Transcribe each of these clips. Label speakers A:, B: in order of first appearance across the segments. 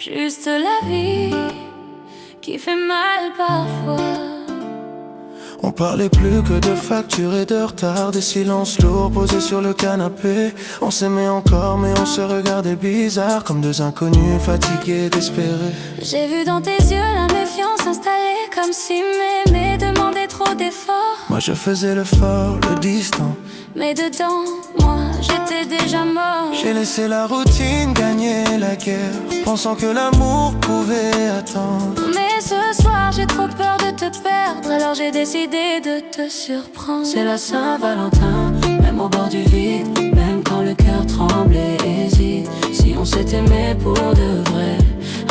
A: juste la vie qui fait mal parfois.
B: On parlait plus que de factures et de retard, des silences lourds posés sur le canapé. On s'aimait encore mais on se regardait bizarre, comme deux inconnus fatigués d'espérer.
A: J'ai vu dans tes yeux la méfiance s'installer, comme si m'aimer demandait trop d'efforts.
B: Moi je faisais le fort, le distant,
A: mais dedans, moi, j'étais déjà mort.
B: j'ai laissé la routine gagner la guerre, pensant que l'amour pouvait attendre.
A: Mais ce soir, j'ai trop peur de te perdre, alors j'ai décidé de te surprendre.
C: C'est la Saint-Valentin, même au bord du vide, même quand le cœur tremble et hésite. Si on s'est aimé pour de vrai,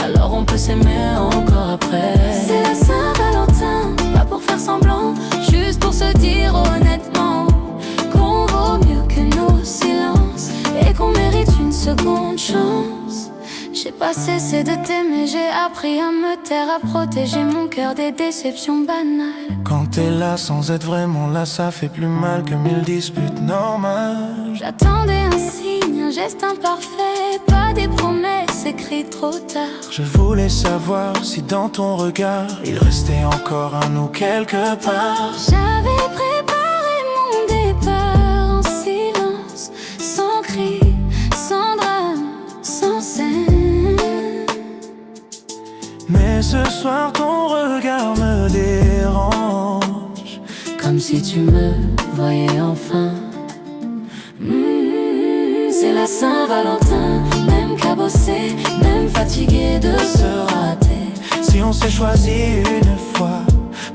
C: alors on peut s'aimer encore après.
A: C'est la Saint-Valentin, pas pour faire semblant, juste pour se dire honnêtement qu'on vaut mieux que nos silences et qu'on mérite une seconde chance. J'ai pas cessé de t'aimer, j'ai appris à me taire, à protéger mon cœur des déceptions banales.
B: Quand t'es là sans être vraiment là, ça fait plus mal que 1000 disputes normales.
A: J'attendais un signe, un geste imparfait, pas des promesses écrites trop tard.
B: Je voulais savoir si dans ton regard il restait encore un nous quelque part.
A: J'avais préparé mon départ en silence, sans cri, sans drame, sans scène.
B: Mais ce soir ton regard me dérange,
C: Comme si tu me voyais enfin. C'est la Saint-Valentin, même cabossé, même fatigué de se rater.
B: si on s'est choisi une fois,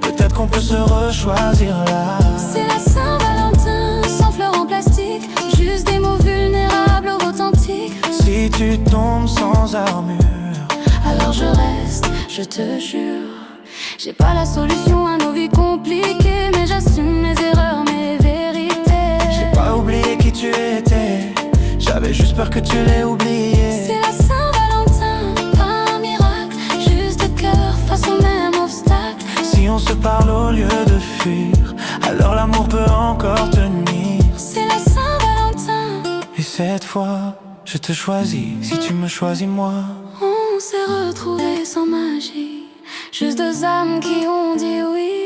B: peut-être qu'on peut se rechoisir là.
A: C'est la Saint-Valentin, sans fleurs en plastique, juste des mots vulnérables, authentiques.
B: Si tu tombes sans armure,
A: Alors je reste, je te jure. J'ai pas la solution à nos vies compliquées, mais j'assume mes erreurs, mes vérités.
B: j'ai pas oublié qui tu étais, j'avais juste peur que tu l'aies oublié.
A: C'est la Saint-Valentin, pas un miracle, juste deux cœurs face au même obstacle.
B: Si on se parle au lieu de fuir, alors l'amour peut encore tenir.
A: C'est la Saint-Valentin,
B: Et cette fois, je te choisis, si tu me choisis moi.
A: on s'est retrouvés sans magie, juste deux âmes qui ont dit oui.